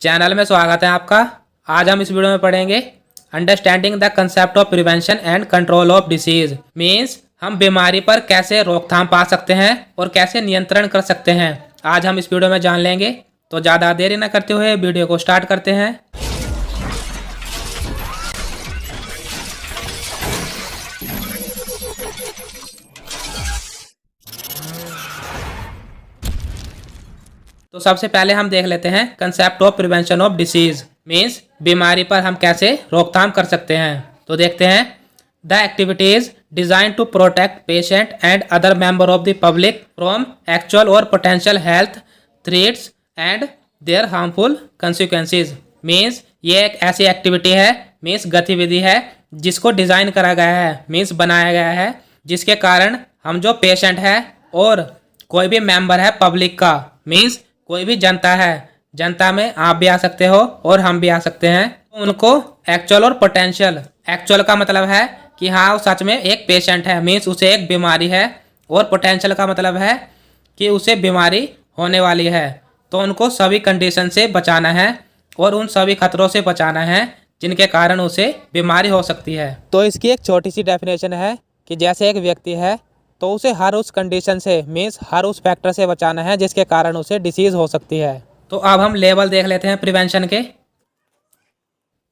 Channel में स्वागत है आपका। आज हम इस वीडियो में पढ़ेंगे understanding the concept of prevention and control of disease. Means हम बीमारी पर कैसे रोकथाम पा सकते हैं और कैसे नियंत्रण कर सकते हैं, आज हम इस वीडियो में जान लेंगे। तो ज़्यादा देरी न करते हुए वीडियो को स्टार्ट करते हैं। तो सबसे पहले हम देख लेते हैं concept of prevention of disease. Means बीमारी पर हम कैसे रोकथाम कर सकते हैं। तो देखते हैं, the activities designed to protect patient and other member of the public from actual और potential health threats and their harmful consequences. Means ये एक ऐसी एक्टिविटी है, मीन्स गतिविधि है जिसको डिज़ाइन करा गया है, मीन्स बनाया गया है, जिसके कारण हम जो पेशेंट है और कोई भी मेंबर है पब्लिक का, मीन्स कोई भी जनता है, जनता में आप भी आ सकते हो और हम भी आ सकते हैं, उनको एक्चुअल और पोटेंशियल, एक्चुअल का मतलब है कि हाँ वो सच में एक पेशेंट है, मीन्स उसे एक बीमारी है, और पोटेंशियल का मतलब है कि उसे बीमारी होने वाली है। तो उनको सभी कंडीशन से बचाना है और उन सभी खतरों से बचाना है जिनके कारण उसे बीमारी हो सकती है। तो इसकी एक छोटी सी डेफिनेशन है कि जैसे एक व्यक्ति है तो उसे हर उस कंडीशन से, मीन्स हर उस फैक्टर से बचाना है जिसके कारण उसे डिसीज हो सकती है। तो अब हम लेवल देख लेते हैं प्रिवेंशन के।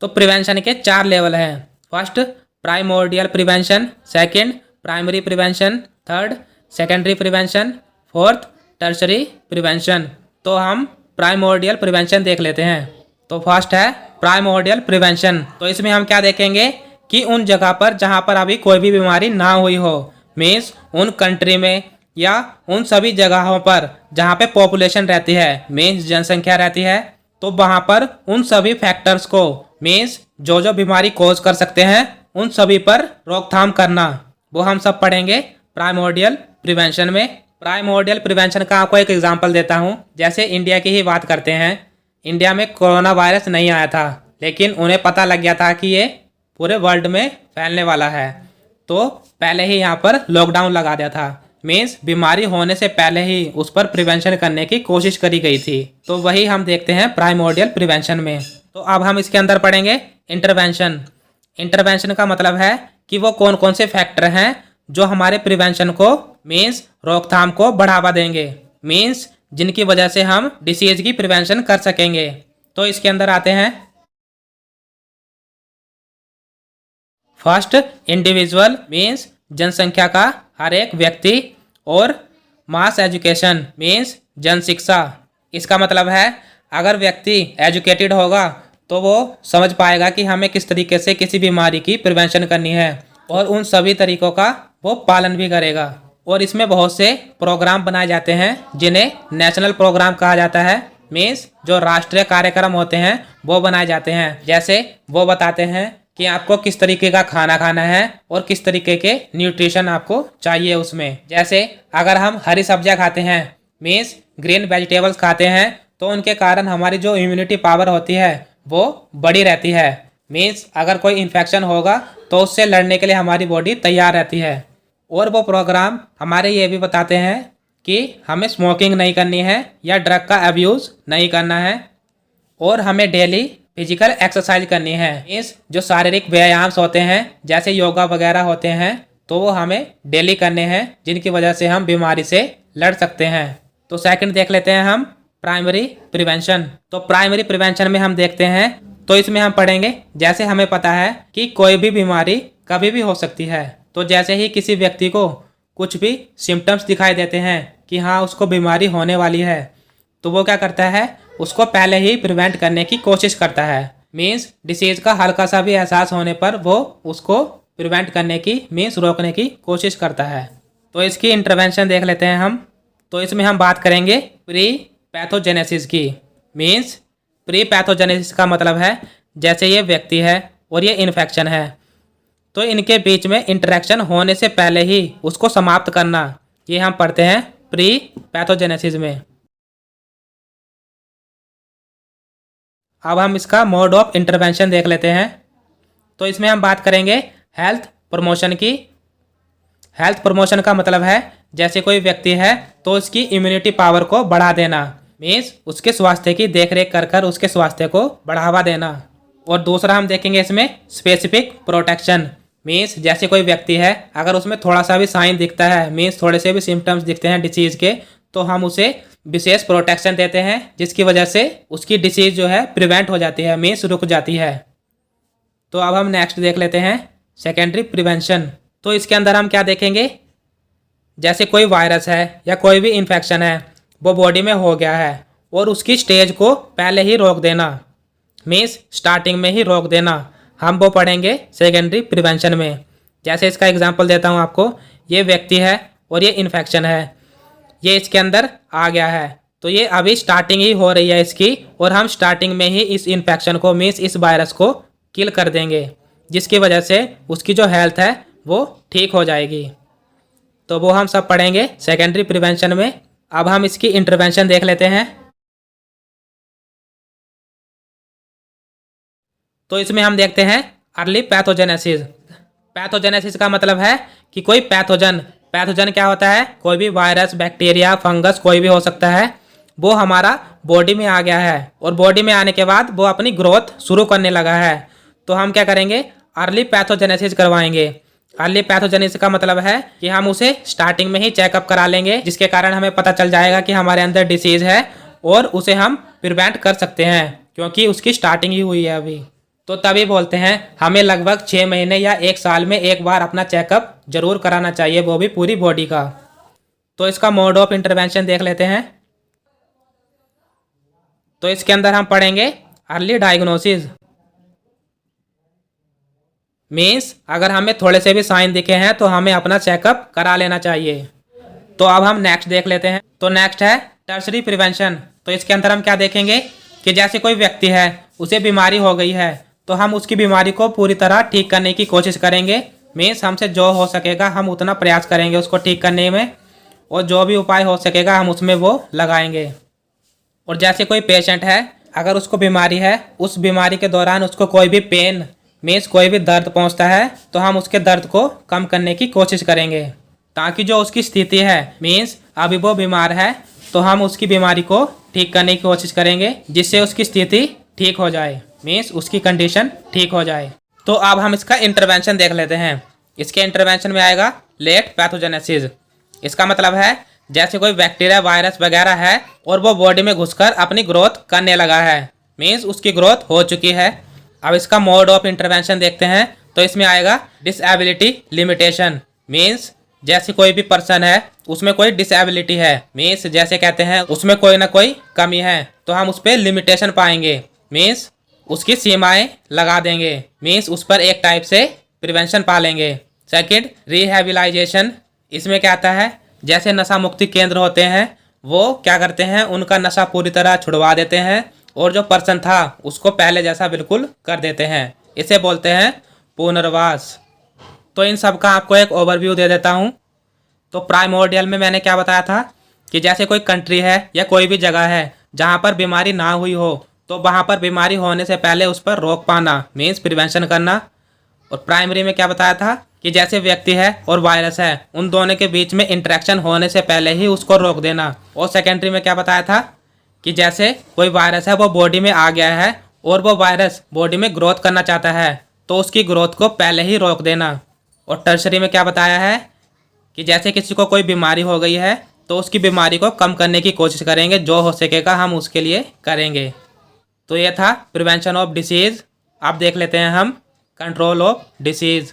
तो प्रिवेंशन के 4 लेवल हैं। First primordial prevention, second primary prevention, third secondary prevention, fourth tertiary prevention. तो हम प्राइमोर्डियल प्रिवेंशन देख लेते हैं। तो फर्स्ट है प्राइमोर्डियल प्रिवेंशन। तो इसमें हम क्या देखेंगे कि उन जगह पर जहाँ पर अभी कोई भी बीमारी ना हुई हो, मीन्स उन कंट्री में या उन सभी जगहों पर जहाँ पे पॉपुलेशन रहती है, मीन्स जनसंख्या रहती है, तो वहाँ पर उन सभी फैक्टर्स को, मीन्स जो जो बीमारी कॉज कर सकते हैं उन सभी पर रोकथाम करना, वो हम सब पढ़ेंगे प्राइमोर्डियल प्रिवेंशन में। प्राइमोर्डियल प्रिवेंशन का आपको एक एग्जांपल देता हूँ। जैसे इंडिया की ही बात करते हैं। इंडिया में कोरोना वायरस नहीं आया था, लेकिन उन्हें पता लग गया था कि ये पूरे वर्ल्ड में फैलने वाला है, तो पहले ही यहाँ पर लॉकडाउन लगा दिया था। मीन्स बीमारी होने से पहले ही उस पर प्रिवेंशन करने की कोशिश करी गई थी। तो वही हम देखते हैं प्राइमोर्डियल प्रिवेंशन में। तो अब हम इसके अंदर पढ़ेंगे इंटरवेंशन। इंटरवेंशन का मतलब है कि वो कौन कौन से फैक्टर हैं जो हमारे प्रिवेंशन को, मीन्स रोकथाम को बढ़ावा देंगे, मीन्स जिनकी वजह से हम डिसीज की प्रिवेंशन कर सकेंगे। तो इसके अंदर आते हैं फर्स्ट इंडिविजुअल, मीन्स जनसंख्या का हर एक व्यक्ति, और मास एजुकेशन, मीन्स जन शिक्षा। इसका मतलब है अगर व्यक्ति एजुकेटेड होगा तो वो समझ पाएगा कि हमें किस तरीके से किसी बीमारी की प्रिवेंशन करनी है, और उन सभी तरीकों का वो पालन भी करेगा। और इसमें बहुत से प्रोग्राम बनाए जाते हैं जिन्हें नेशनल प्रोग्राम कहा जाता है, मीन्स जो राष्ट्रीय कार्यक्रम होते हैं वो बनाए जाते हैं। जैसे वो बताते हैं कि आपको किस तरीके का खाना खाना है और किस तरीके के न्यूट्रिशन आपको चाहिए उसमें। जैसे अगर हम हरी सब्जियां खाते हैं, मीन्स ग्रीन वेजिटेबल्स खाते हैं, तो उनके कारण हमारी जो इम्यूनिटी पावर होती है वो बड़ी रहती है। मीन्स अगर कोई इन्फेक्शन होगा तो उससे लड़ने के लिए हमारी बॉडी तैयार रहती है। और वो प्रोग्राम हमारे ये भी बताते हैं कि हमें स्मोकिंग नहीं करनी है या ड्रग का अब्यूज़ नहीं करना है, और हमें डेली फिजिकल एक्सरसाइज करनी है। मीन्स जो शारीरिक व्यायाम होते हैं जैसे योगा वगैरह होते हैं, तो वो हमें डेली करने हैं, जिनकी वजह से हम बीमारी से लड़ सकते हैं। तो सेकंड देख लेते हैं हम प्राइमरी प्रिवेंशन। तो प्राइमरी प्रिवेंशन में हम देखते हैं, तो इसमें हम पढ़ेंगे, जैसे हमें पता है कि कोई भी बीमारी कभी भी हो सकती है, तो जैसे ही किसी व्यक्ति को कुछ भी सिम्टम्स दिखाई देते हैं कि हाँ उसको बीमारी होने वाली है, तो वो क्या करता है, उसको पहले ही प्रिवेंट करने की कोशिश करता है। मीन्स डिसीज का हल्का सा भी एहसास होने पर वो उसको प्रिवेंट करने की, मीन्स रोकने की कोशिश करता है। तो इसकी इंटरवेंशन देख लेते हैं हम। तो इसमें हम बात करेंगे प्री पैथोजेनेसिस की। मीन्स प्री पैथोजेनेसिस का मतलब है जैसे ये व्यक्ति है और ये इन्फेक्शन है, तो इनके बीच में इंटरेक्शन होने से पहले ही उसको समाप्त करना, ये हम पढ़ते हैं प्री पैथोजेनेसिस में। अब हम इसका मोड ऑफ इंटरवेंशन देख लेते हैं। तो इसमें हम बात करेंगे हेल्थ प्रमोशन की। हेल्थ प्रमोशन का मतलब है जैसे कोई व्यक्ति है तो उसकी इम्यूनिटी पावर को बढ़ा देना, मीन्स उसके स्वास्थ्य की देखरेख कर कर उसके स्वास्थ्य को बढ़ावा देना। और दूसरा हम देखेंगे इसमें स्पेसिफिक प्रोटेक्शन। मीन्स जैसे कोई व्यक्ति है, अगर उसमें थोड़ा सा भी साइन दिखता है, मीन्स थोड़े से भी सिम्टम्स दिखते हैं डिसीज़ के, तो हम उसे विशेष प्रोटेक्शन देते हैं, जिसकी वजह से उसकी डिसीज़ जो है प्रिवेंट हो जाती है, मीन्स रुक जाती है। तो अब हम नेक्स्ट देख लेते हैं सेकेंडरी प्रिवेंशन। तो इसके अंदर हम क्या देखेंगे, जैसे कोई वायरस है या कोई भी इन्फेक्शन है वो बॉडी में हो गया है और उसकी स्टेज को पहले ही रोक देना, मीन्स स्टार्टिंग में ही रोक देना, हम वो पढ़ेंगे सेकेंडरी प्रिवेंशन में। जैसे इसका एग्जांपल देता हूँ आपको, ये व्यक्ति है और ये इन्फेक्शन है, ये इसके अंदर आ गया है, तो ये अभी स्टार्टिंग ही हो रही है इसकी, और हम स्टार्टिंग में ही इस इन्फेक्शन को, मीन्स इस वायरस को किल कर देंगे, जिसकी वजह से उसकी जो हेल्थ है वो ठीक हो जाएगी। तो वो हम सब पढ़ेंगे सेकेंडरी प्रिवेंशन में। अब हम इसकी इंटरवेंशन देख लेते हैं। तो इसमें हम देखते हैं अर्ली पैथोजेनेसिस। पैथोजेनेसिस का मतलब है कि कोई पैथोजन क्या होता है, कोई भी वायरस, बैक्टीरिया, फंगस कोई भी हो सकता है, वो हमारा बॉडी में आ गया है और बॉडी में आने के बाद वो अपनी ग्रोथ शुरू करने लगा है। तो हम क्या करेंगे, अर्ली पैथोजेनेसिस करवाएंगे। अर्ली पैथोजेनेसिस का मतलब है कि हम उसे स्टार्टिंग में ही चेकअप करा लेंगे, जिसके कारण हमें पता चल जाएगा कि हमारे अंदर डिसीज़ है और उसे हम प्रिवेंट कर सकते हैं, क्योंकि उसकी स्टार्टिंग ही हुई है अभी। तो तभी बोलते हैं हमें लगभग 6 महीने या 1 साल में एक बार अपना चेकअप जरूर कराना चाहिए, वो भी पूरी बॉडी का। तो इसका मोड ऑफ इंटरवेंशन देख लेते हैं। तो इसके अंदर हम पढ़ेंगे अर्ली डायग्नोसिस। मीन्स अगर हमें थोड़े से भी साइन दिखे हैं तो हमें अपना चेकअप करा लेना चाहिए। तो अब हम नेक्स्ट देख लेते हैं। तो नेक्स्ट है टर्शरी प्रिवेंशन। तो इसके अंदर हम क्या देखेंगे कि जैसे कोई व्यक्ति है, उसे बीमारी हो गई है, तो हम उसकी बीमारी को पूरी तरह ठीक करने की कोशिश करेंगे। मीन्स हमसे जो हो सकेगा हम उतना प्रयास करेंगे उसको ठीक करने में, और जो भी उपाय हो सकेगा हम उसमें वो लगाएंगे। और जैसे कोई पेशेंट है, अगर उसको बीमारी है, उस बीमारी के दौरान उसको कोई भी पेन, मीन्स कोई भी दर्द पहुंचता है, तो हम उसके दर्द को कम करने की कोशिश करेंगे, ताकि जो उसकी स्थिति है, मीन्स अभी वो बीमार है, तो हम उसकी बीमारी को ठीक करने की कोशिश करेंगे, जिससे उसकी स्थिति ठीक हो जाए, मीन्स उसकी कंडीशन ठीक हो जाए। तो अब हम इसका इंटरवेंशन देख लेते हैं। इसके इंटरवेंशन में आएगा लेट पैथोजेनेसिस। इसका मतलब है जैसे कोई बैक्टीरिया, वायरस वगैरह है और वो बॉडी में घुसकर अपनी ग्रोथ करने लगा है, मीन्स उसकी ग्रोथ हो चुकी है। अब इसका मोड ऑफ इंटरवेंशन देखते हैं। तो इसमें आएगा डिसेबिलिटी लिमिटेशन। मीन्स जैसे कोई भी पर्सन है, उसमें कोई डिसेबिलिटी है, मीन्स जैसे कहते हैं उसमें कोई ना कोई कमी है, तो हम उस पर लिमिटेशन पाएंगे, मीन्स उसकी सीमाएं लगा देंगे, मीन्स उस पर एक टाइप से प्रिवेंशन पालेंगे। सेकंड, रिहेबिलाइजेशन। इसमें क्या आता है, जैसे नशा मुक्ति केंद्र होते हैं, वो क्या करते हैं, उनका नशा पूरी तरह छुड़वा देते हैं और जो पर्सन था उसको पहले जैसा बिल्कुल कर देते हैं। इसे बोलते हैं पुनर्वास। तो इन सब का आपको एक ओवरव्यू दे देता हूँ। तो प्राइमोर्डियल में मैंने क्या बताया था कि जैसे कोई कंट्री है या कोई भी जगह है जहाँ पर बीमारी ना हुई हो, तो वहाँ पर बीमारी होने से पहले उस पर रोक पाना, मीन्स प्रिवेंशन करना। और प्राइमरी में क्या बताया था कि जैसे व्यक्ति है और वायरस है, उन दोनों के बीच में इंटरेक्शन होने से पहले ही उसको रोक देना। और सेकेंडरी में क्या बताया था कि जैसे कोई वायरस है वो बॉडी में आ गया है और वो वायरस बॉडी में ग्रोथ करना चाहता है, तो उसकी ग्रोथ को पहले ही रोक देना। और टर्शरी में क्या बताया है कि जैसे किसी को कोई बीमारी हो गई है, तो उसकी बीमारी को कम करने की कोशिश करेंगे, जो हो सकेगा हम उसके लिए करेंगे। तो ये था प्रिवेंशन ऑफ डिसीज़। अब देख लेते हैं हम कंट्रोल ऑफ डिसीज़।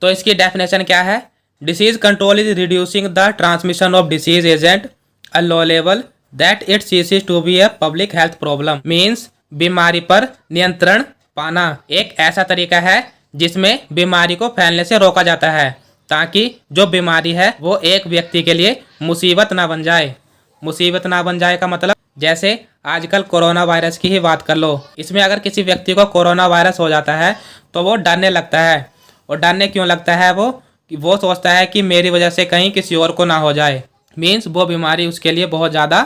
तो इसकी डेफिनेशन क्या है, disease control is reducing the transmission of disease agent a low level that it ceases to be a public health problem. Means बीमारी पर नियंत्रण पाना एक ऐसा तरीका है जिसमें बीमारी को फैलने से रोका जाता है, ताकि जो बीमारी है वो एक व्यक्ति के लिए मुसीबत ना बन जाए। मुसीबत ना बन जाए का मतलब जैसे आजकल कोरोना वायरस की ही बात कर लो। इसमें अगर किसी व्यक्ति को कोरोना वायरस हो जाता है तो वो डरने लगता है। और डरने क्यों लगता है वो, कि वो सोचता है कि मेरी वजह से कहीं किसी और को ना हो जाए। मीन्स वो बीमारी उसके लिए बहुत ज़्यादा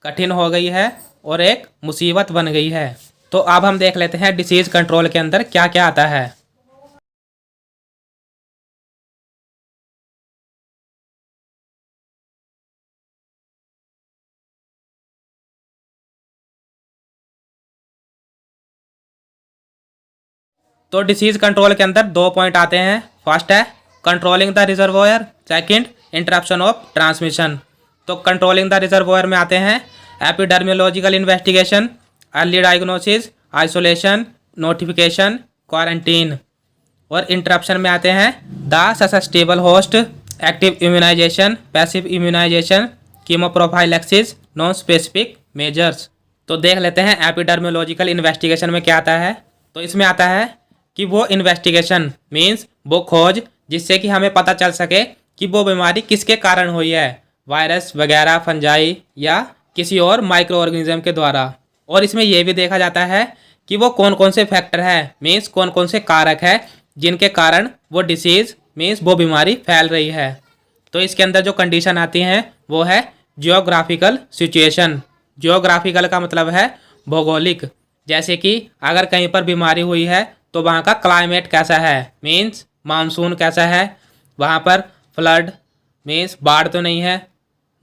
कठिन हो गई है और एक मुसीबत बन गई है। तो अब हम देख लेते हैं डिसीज़ कंट्रोल के अंदर क्या क्या आता है। तो डिसीज कंट्रोल के अंदर 2 पॉइंट आते हैं। फर्स्ट है controlling the reservoir, second interruption of transmission. तो कंट्रोलिंग द रिजर्वोयर में आते हैं epidemiological investigation, early diagnosis, isolation, notification, quarantine. और इंटरप्शन में आते हैं the susceptible host, active immunisation, passive immunisation, chemoprophylaxis, non specific measures. तो देख लेते हैं एपिडर्मियोलॉजिकल इन्वेस्टिगेशन में क्या आता है। तो इसमें आता है कि वो इन्वेस्टिगेशन मीन्स वो खोज जिससे कि हमें पता चल सके कि वो बीमारी किसके कारण हुई है, वायरस वगैरह, फंजाई या किसी और माइक्रो ऑर्गेनिज्म के द्वारा। और इसमें यह भी देखा जाता है कि वो कौन कौन से फैक्टर है मीन्स कौन कौन से कारक है जिनके कारण वो डिसीज़ मीन्स वो बीमारी फैल रही है। तो इसके अंदर जो कंडीशन आती हैं वो है जियोग्राफिकल सिचुएशन। जियोग्राफिकल का मतलब है भौगोलिक, जैसे कि अगर कहीं पर बीमारी हुई है तो वहाँ का क्लाइमेट कैसा है मीन्स मानसून कैसा है, वहाँ पर फ्लड मीन्स बाढ़ तो नहीं है,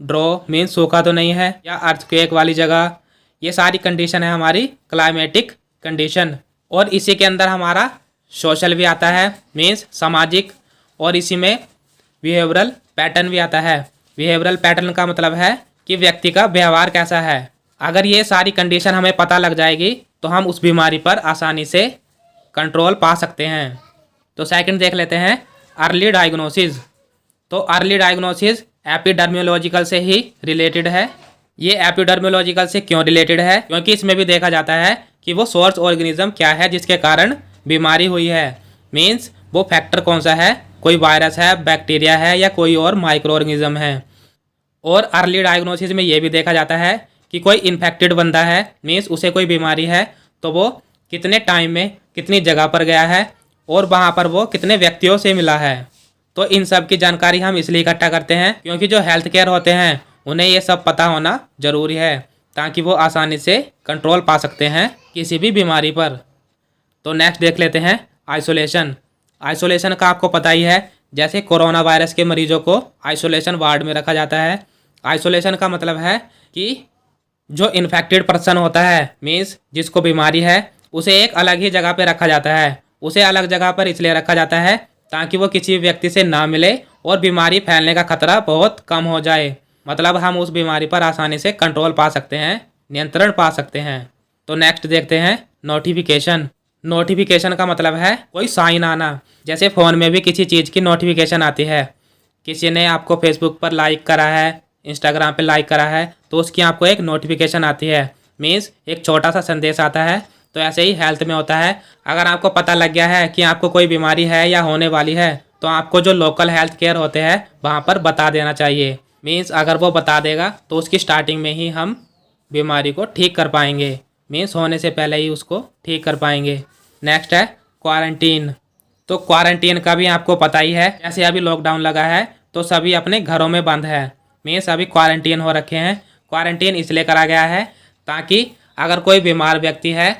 ड्रो मीन्स सूखा तो नहीं है, या अर्थक्वेक वाली जगह। ये सारी कंडीशन है हमारी क्लाइमेटिक कंडीशन। और इसी के अंदर हमारा सोशल भी आता है मीन्स सामाजिक, और इसी में बिहेवियरल पैटर्न भी आता है। बिहेवियरल पैटर्न का मतलब है कि व्यक्ति का व्यवहार कैसा है। अगर ये सारी कंडीशन हमें पता लग जाएगी तो हम उस बीमारी पर आसानी से कंट्रोल पा सकते हैं। तो सेकंड देख लेते हैं अर्ली डायग्नोसिस। तो अर्ली डायग्नोसिस एपिडर्मियोलॉजिकल से ही रिलेटेड है। ये एपिडर्मियोलॉजिकल से क्यों रिलेटेड है, क्योंकि इसमें भी देखा जाता है कि वो सोर्स ऑर्गेनिज्म क्या है जिसके कारण बीमारी हुई है, मीन्स वो फैक्टर कौन सा है, कोई वायरस है, बैक्टीरिया है या कोई और माइक्रो ऑर्गेनिज्म है। और अर्ली डायग्नोसिस में ये भी देखा जाता है कि कोई इन्फेक्टेड बंदा है मीन्स उसे कोई बीमारी है तो वो कितने टाइम में कितनी जगह पर गया है और वहाँ पर वो कितने व्यक्तियों से मिला है। तो इन सब की जानकारी हम इसलिए इकट्ठा करते हैं क्योंकि जो हेल्थ केयर होते हैं उन्हें ये सब पता होना ज़रूरी है ताकि वो आसानी से कंट्रोल पा सकते हैं किसी भी बीमारी पर। तो नेक्स्ट देख लेते हैं आइसोलेशन। आइसोलेशन का आपको पता ही है, जैसे कोरोना वायरस के मरीजों को आइसोलेशन वार्ड में रखा जाता है। आइसोलेशन का मतलब है कि जो इन्फेक्टेड पर्सन होता है मीन्स जिसको बीमारी है उसे एक अलग ही जगह पे रखा जाता है। उसे अलग जगह पर इसलिए रखा जाता है ताकि वो किसी व्यक्ति से ना मिले और बीमारी फैलने का खतरा बहुत कम हो जाए। मतलब हम उस बीमारी पर आसानी से कंट्रोल पा सकते हैं, नियंत्रण पा सकते हैं। तो नेक्स्ट देखते हैं नोटिफिकेशन। नोटिफिकेशन का मतलब है कोई साइन आना, जैसे फ़ोन में भी किसी चीज़ की नोटिफिकेशन आती है। किसी ने आपको फेसबुक पर लाइक करा है, इंस्टाग्राम पे लाइक करा है तो उसकी आपको एक नोटिफिकेशन आती है मीन्स एक छोटा सा संदेश आता है। तो ऐसे ही हेल्थ में होता है, अगर आपको पता लग गया है कि आपको कोई बीमारी है या होने वाली है तो आपको जो लोकल हेल्थ केयर होते हैं वहाँ पर बता देना चाहिए। मीन्स अगर वो बता देगा तो उसकी स्टार्टिंग में ही हम बीमारी को ठीक कर पाएंगे, मीन्स होने से पहले ही उसको ठीक कर पाएंगे। नेक्स्ट है क्वारंटीन। तो क्वारंटीन का भी आपको पता ही है, जैसे अभी लॉकडाउन लगा है तो सभी अपने घरों में बंद है मीन्स अभी क्वारंटीन हो रखे हैं। क्वारंटीन इसलिए करा गया है ताकि अगर कोई बीमार व्यक्ति है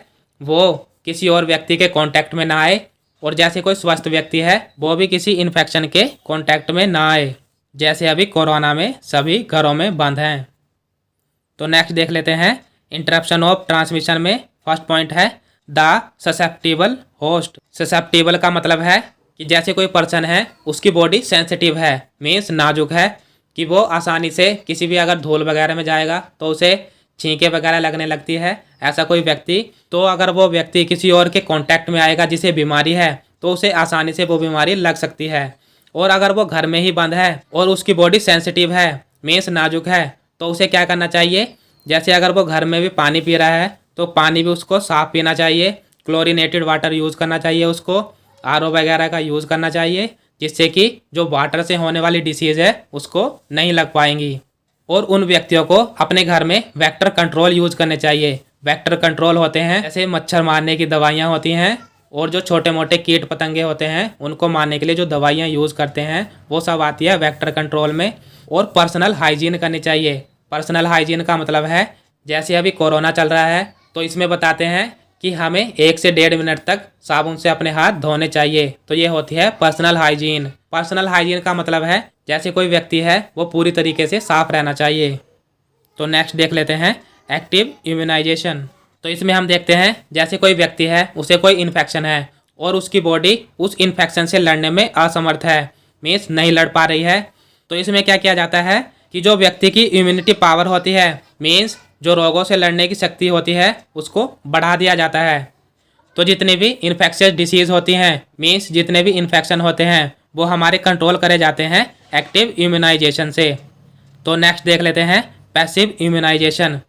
वो किसी और व्यक्ति के कांटेक्ट में ना आए, और जैसे कोई स्वस्थ व्यक्ति है वो भी किसी इन्फेक्शन के कांटेक्ट में ना आए, जैसे अभी कोरोना में सभी घरों में बंद हैं। तो नेक्स्ट देख लेते हैं इंटरप्शन ऑफ ट्रांसमिशन में फर्स्ट पॉइंट है द ससेप्टेबल होस्ट। ससेप्टेबल का मतलब है कि जैसे कोई पर्सन है उसकी बॉडी सेंसिटिव है मीन्स नाजुक है, कि वो आसानी से किसी भी अगर धूल वगैरह में जाएगा तो उसे छींके वगैरह लगने लगती है। ऐसा कोई व्यक्ति, तो अगर वो व्यक्ति किसी और के कांटेक्ट में आएगा जिसे बीमारी है तो उसे आसानी से वो बीमारी लग सकती है। और अगर वो घर में ही बंद है और उसकी बॉडी सेंसिटिव है मीन्स नाजुक है तो उसे क्या करना चाहिए, जैसे अगर वो घर में भी पानी पी रहा है तो पानी भी उसको साफ़ पीना चाहिए, क्लोरीनेटेड वाटर यूज़ करना चाहिए, उसको आरओ वगैरह का यूज़ करना चाहिए, जिससे कि जो वाटर से होने वाली डिसीज़ है उसको नहीं लग पाएंगी। और उन व्यक्तियों को अपने घर में वेक्टर कंट्रोल यूज़ करने चाहिए। वेक्टर कंट्रोल होते हैं जैसे मच्छर मारने की दवाइयाँ होती हैं और जो छोटे मोटे कीट पतंगे होते हैं उनको मारने के लिए जो दवाइयाँ यूज़ करते हैं वो सब आती है वेक्टर कंट्रोल में। और पर्सनल हाइजीन करनी चाहिए। पर्सनल हाइजीन का मतलब है जैसे अभी कोरोना चल रहा है तो इसमें बताते हैं कि हमें 1 से 1.5 मिनट तक साबुन से अपने हाथ धोने चाहिए। तो ये होती है पर्सनल हाइजीन। पर्सनल हाइजीन का मतलब है जैसे कोई व्यक्ति है वो पूरी तरीके से साफ रहना चाहिए। तो नेक्स्ट देख लेते हैं एक्टिव इम्यूनाइजेशन। तो इसमें हम देखते हैं जैसे कोई व्यक्ति है उसे कोई इन्फेक्शन है और उसकी बॉडी उस इन्फेक्शन से लड़ने में असमर्थ है, मीन्स नहीं लड़ पा रही है। तो इसमें क्या किया जाता है कि जो व्यक्ति की इम्यूनिटी पावर होती है, मीन्स जो रोगों से लड़ने की शक्ति होती है, उसको बढ़ा दिया जाता है। तो जितनी भी इन्फेक्शियस डिसीज़ होती हैं, मीन्स जितने भी इन्फेक्शन होते हैं, वो हमारे कंट्रोल करे जाते हैं एक्टिव इम्यूनाइजेशन से। तो नेक्स्ट देख लेते हैं पैसिव इम्यूनाइजेशन।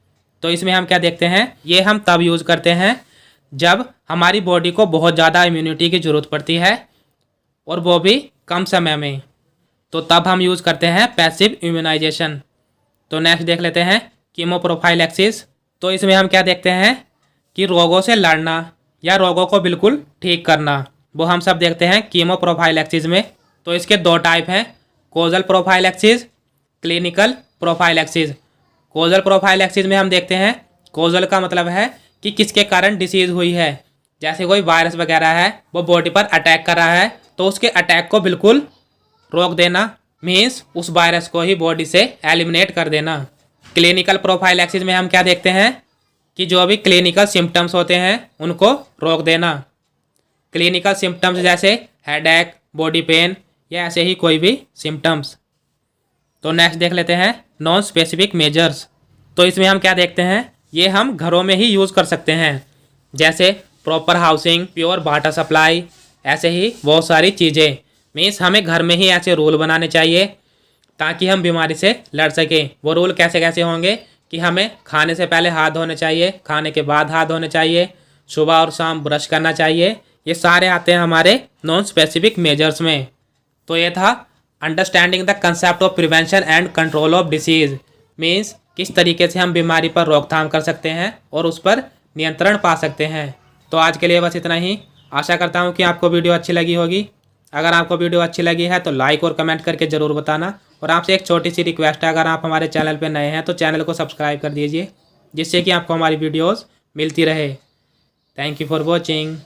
तो इसमें हम क्या देखते हैं, ये हम तब यूज़ करते हैं जब हमारी बॉडी को बहुत ज़्यादा इम्यूनिटी की ज़रूरत पड़ती है और वो भी कम समय में, तो तब हम यूज़ करते हैं पैसिव इम्यूनाइजेशन। तो नेक्स्ट देख लेते हैं कीमोप्रोफाइलैक्सिस। तो इसमें हम क्या देखते हैं कि रोगों से लड़ना या रोगों को बिल्कुल ठीक करना, वो हम सब देखते हैं कीमोप्रोफाइलैक्सिस में। तो इसके दो टाइप हैं, causal prophylaxis, clinical prophylaxis. Causal prophylaxis में हम देखते हैं, कोजल का मतलब है कि किसके कारण डिसीज़ हुई है। जैसे कोई वायरस वगैरह है, वो बॉडी पर अटैक कर रहा है, तो उसके अटैक को बिल्कुल रोक देना, मीन्स उस वायरस को ही बॉडी से एलिमिनेट कर देना। क्लिनिकल प्रोफाइलैक्सिस में हम क्या देखते हैं कि जो भी क्लिनिकल सिम्टम्स होते हैं उनको रोक देना। क्लिनिकल सिम्टम्स जैसे हेडेक, बॉडी पेन या ऐसे ही कोई भी सिम्टम्स। तो नेक्स्ट देख लेते हैं नॉन स्पेसिफिक मेजर्स। तो इसमें हम क्या देखते हैं, ये हम घरों में ही यूज़ कर सकते हैं, जैसे proper housing, pure water supply, ऐसे ही बहुत सारी चीज़ें। मीन्स हमें घर में ही ऐसे रूल बनाने चाहिए ताकि हम बीमारी से लड़ सकें। वो रूल कैसे कैसे होंगे कि हमें खाने से पहले हाथ धोने चाहिए, खाने के बाद हाथ धोने चाहिए, सुबह और शाम ब्रश करना चाहिए। ये सारे आते हैं हमारे नॉन स्पेसिफिक मेजर्स में। तो ये था understanding the concept of prevention and control of disease, means किस तरीके से हम बीमारी पर रोकथाम कर सकते हैं और उस पर नियंत्रण पा सकते हैं। तो आज के लिए बस इतना ही। आशा करता हूँ कि आपको वीडियो अच्छी लगी होगी। अगर आपको वीडियो अच्छी लगी है तो लाइक और कमेंट करके ज़रूर बताना। और आपसे एक छोटी सी रिक्वेस्ट है, अगर आप हमारे चैनल पर नए हैं तो चैनल को सब्सक्राइब कर दीजिए, जिससे कि आपको हमारी वीडियोज़ मिलती रहे। Thank you for watching.